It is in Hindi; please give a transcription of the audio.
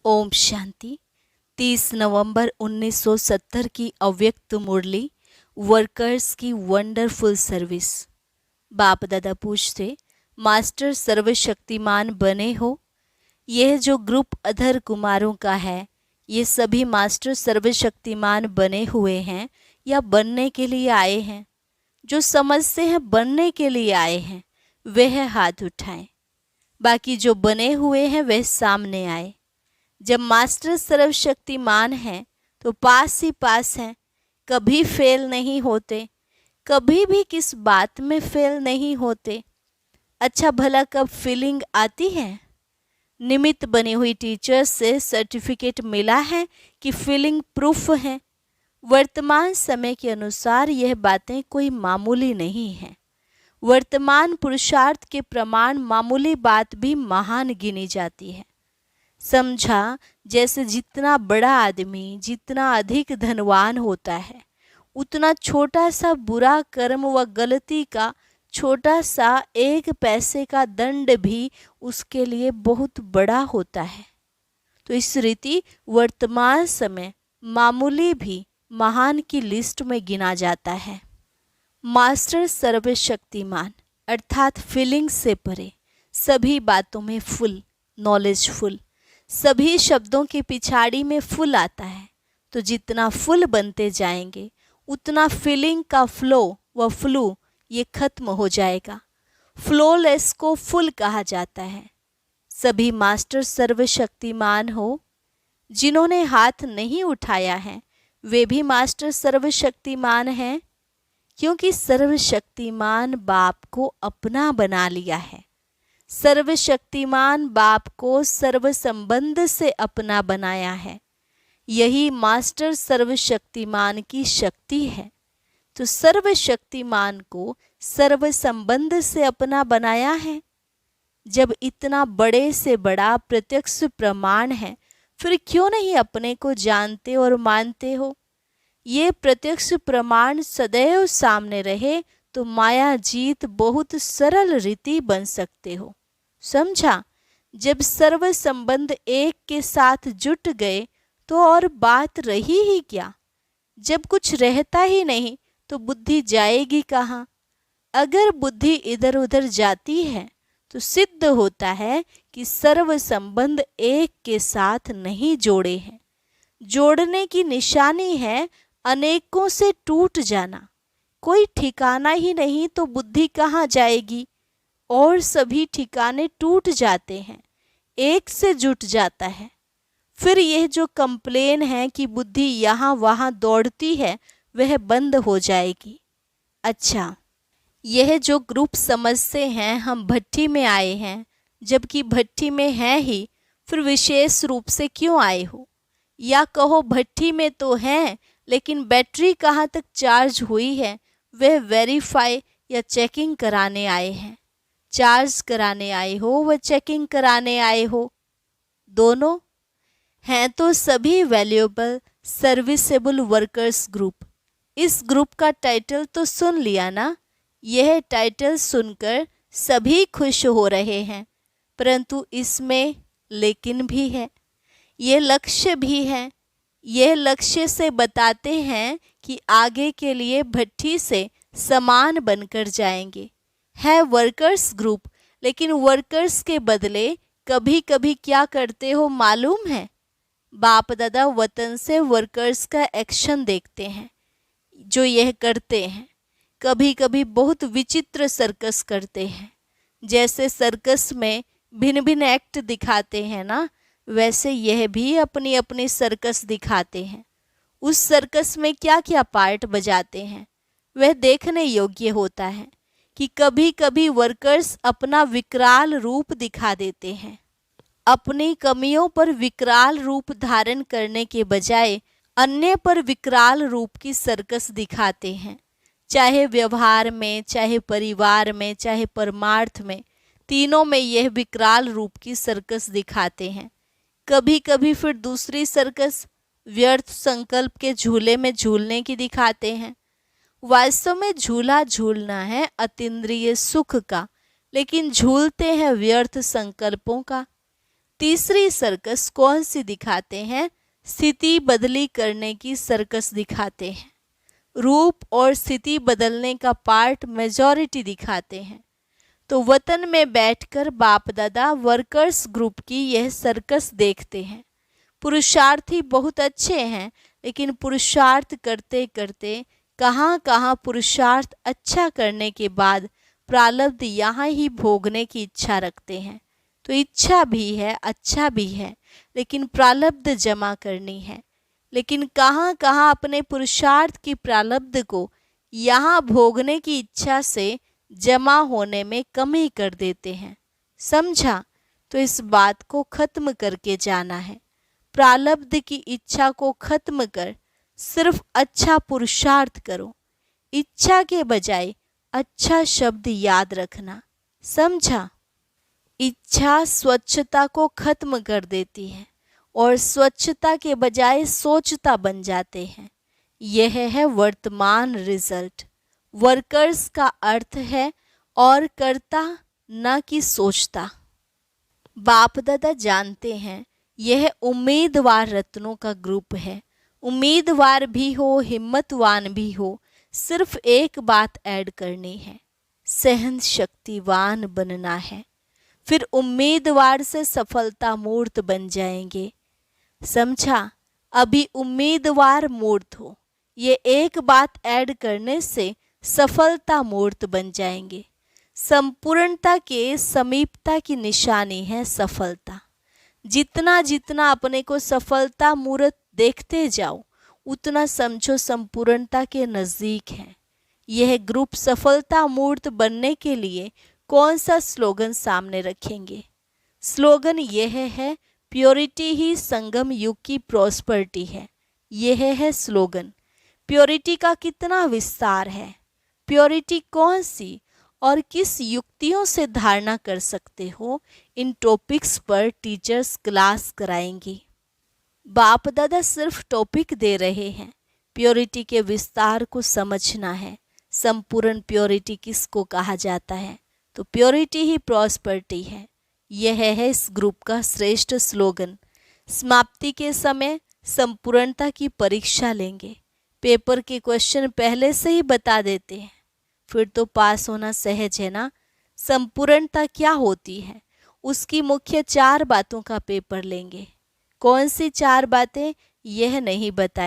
ओम शांति। 30 नवंबर 1970 की अव्यक्त मुरली वर्कर्स की वंडरफुल सर्विस। बाप दादा पूछते, मास्टर सर्वशक्तिमान बने हो? यह जो ग्रुप अधर कुमारों का है, ये सभी मास्टर सर्वशक्तिमान बने हुए हैं या बनने के लिए आए हैं? जो समझते हैं बनने के लिए आए हैं वह हाथ उठाएं, बाकी जो बने हुए हैं वह सामने आए। जब मास्टर सर्वशक्तिमान हैं तो पास ही पास हैं, कभी फेल नहीं होते, कभी भी किस बात में फेल नहीं होते। अच्छा भला कब फीलिंग आती है? निमित्त बनी हुई टीचर से सर्टिफिकेट मिला है कि फीलिंग प्रूफ है। वर्तमान समय के अनुसार यह बातें कोई मामूली नहीं है। वर्तमान पुरुषार्थ के प्रमाण मामूली बात भी महान गिनी जाती है। समझा, जैसे जितना बड़ा आदमी जितना अधिक धनवान होता है, उतना छोटा सा बुरा कर्म व गलती का छोटा सा 1 पैसे का दंड भी उसके लिए बहुत बड़ा होता है। तो इस रीति वर्तमान समय मामूली भी महान की लिस्ट में गिना जाता है। मास्टर सर्वशक्तिमान अर्थात फीलिंग से परे, सभी बातों में फुल, नॉलेजफुल, सभी शब्दों के पिछाड़ी में फुल आता है। तो जितना फुल बनते जाएंगे उतना फीलिंग का फ्लो व फ्लू ये खत्म हो जाएगा। फ्लोलेस को फुल कहा जाता है। सभी मास्टर सर्वशक्तिमान हो। जिन्होंने हाथ नहीं उठाया है वे भी मास्टर सर्वशक्तिमान हैं, क्योंकि सर्वशक्तिमान बाप को अपना बना लिया है। सर्वशक्तिमान बाप को सर्व संबंध से अपना बनाया है। यही मास्टर सर्वशक्तिमान की शक्ति है। तो सर्वशक्तिमान को सर्व संबंध से अपना बनाया है। जब इतना बड़े से बड़ा प्रत्यक्ष प्रमाण है, फिर क्यों नहीं अपने को जानते और मानते हो? ये प्रत्यक्ष प्रमाण सदैव सामने रहे तो माया जीत बहुत सरल रीति बन सकते हो। समझा? जब सर्व संबंध एक के साथ जुट गए तो और बात रही ही क्या? जब कुछ रहता ही नहीं तो बुद्धि जाएगी कहाँ? अगर बुद्धि इधर उधर जाती है तो सिद्ध होता है कि सर्व संबंध एक के साथ नहीं जोड़े हैं। जोड़ने की निशानी है अनेकों से टूट जाना। कोई ठिकाना ही नहीं तो बुद्धि कहाँ जाएगी? और सभी ठिकाने टूट जाते हैं, एक से जुट जाता है। फिर यह जो कंप्लेन है कि बुद्धि यहाँ वहाँ दौड़ती है वह बंद हो जाएगी। अच्छा, यह जो ग्रुप समझते हैं हम भट्टी में आए हैं, जबकि भट्टी में हैं ही, फिर विशेष रूप से क्यों आए हो? या कहो भट्टी में तो हैं लेकिन बैटरी कहाँ तक चार्ज हुई है वह वेरीफाई या चेकिंग कराने आए हैं। चार्ज कराने आए हो व चेकिंग कराने आए हो? दोनों हैं तो सभी वैल्यूएबल सर्विसेबल वर्कर्स ग्रुप। इस ग्रुप का टाइटल तो सुन लिया ना? यह टाइटल सुनकर सभी खुश हो रहे हैं, परंतु इसमें लेकिन भी है, यह लक्ष्य भी है। यह लक्ष्य से बताते हैं कि आगे के लिए भट्टी से समान बनकर जाएंगे। है वर्कर्स ग्रुप, लेकिन वर्कर्स के बदले कभी कभी क्या करते हो मालूम है? बाप दादा वतन से वर्कर्स का एक्शन देखते हैं जो यह करते हैं। कभी कभी बहुत विचित्र सर्कस करते हैं। जैसे सर्कस में भिन्न भिन्न एक्ट दिखाते हैं ना, वैसे यह भी अपनी अपनी सर्कस दिखाते हैं। उस सर्कस में क्या क्या पार्ट बजाते हैं वह देखने योग्य होता है कि कभी कभी वर्कर्स अपना विकराल रूप दिखा देते हैं। अपनी कमियों पर विकराल रूप धारण करने के बजाय अन्य पर विकराल रूप की सर्कस दिखाते हैं। चाहे व्यवहार में, चाहे परिवार में, चाहे परमार्थ में, तीनों में यह विकराल रूप की सर्कस दिखाते हैं। कभी कभी फिर दूसरी सर्कस व्यर्थ संकल्प के झूले में झूलने की दिखाते हैं। वास्तव में झूला झूलना है अतीन्द्रिय सुख का, लेकिन झूलते हैं व्यर्थ संकल्पों का। तीसरी सर्कस कौन सी दिखाते हैं? स्थिति बदली करने की सर्कस दिखाते हैं। रूप और स्थिति बदलने का पार्ट मेजॉरिटी दिखाते हैं। तो वतन में बैठकर बाप दादा वर्कर्स ग्रुप की यह सर्कस देखते हैं। पुरुषार्थी बहुत अच्छे हैं, लेकिन पुरुषार्थ करते करते कहाँ कहाँ पुरुषार्थ अच्छा करने के बाद प्रारब्ध यहाँ ही भोगने की इच्छा रखते हैं। तो इच्छा भी है, अच्छा भी है, लेकिन प्रारब्ध जमा करनी है। लेकिन कहाँ कहाँ अपने पुरुषार्थ की प्रारब्ध को यहाँ भोगने की इच्छा से जमा होने में कमी कर देते हैं। समझा? तो इस बात को खत्म करके जाना है। प्रारब्ध की इच्छा को खत्म कर सिर्फ अच्छा पुरुषार्थ करो। इच्छा के बजाय अच्छा शब्द याद रखना। समझा? इच्छा स्वच्छता को खत्म कर देती है और स्वच्छता के बजाय सोचता बन जाते हैं। यह है वर्तमान रिजल्ट। वर्कर्स का अर्थ है और करता, न कि सोचता। बाप दादा जानते हैं यह उम्मीदवार रत्नों का ग्रुप है। उम्मीदवार भी हो, हिम्मतवान भी हो, सिर्फ एक बात ऐड करनी है, सहन शक्तिवान बनना है। फिर उम्मीदवार से सफलता मूर्त बन जाएंगे। समझा? अभी उम्मीदवार मूर्त हो, ये एक बात ऐड करने से सफलता मूर्त बन जाएंगे। संपूर्णता के समीपता की निशानी है सफलता। जितना जितना अपने को सफलता मूर्त देखते जाओ, उतना समझो संपूर्णता के नज़दीक है। यह ग्रुप सफलता मूर्त बनने के लिए कौन सा स्लोगन सामने रखेंगे? स्लोगन यह है, प्योरिटी ही संगम युग की प्रॉस्पेरिटी है। यह है स्लोगन। प्योरिटी का कितना विस्तार है, प्योरिटी कौन सी और किस युक्तियों से धारणा कर सकते हो, इन टॉपिक्स पर टीचर्स क्लास कराएंगी। बाप दादा सिर्फ टॉपिक दे रहे हैं, प्योरिटी के विस्तार को समझना है। संपूर्ण प्योरिटी किसको कहा जाता है? तो प्योरिटी ही प्रॉस्पेरिटी है। यह है इस ग्रुप का श्रेष्ठ स्लोगन। समाप्ति के समय संपूर्णता की परीक्षा लेंगे। पेपर के क्वेश्चन पहले से ही बता देते हैं, फिर तो पास होना सहज है ना। संपूर्णता क्या होती है, उसकी मुख्य 4 बातों का पेपर लेंगे। कौन सी 4 बातें, यह नहीं बताएंगे।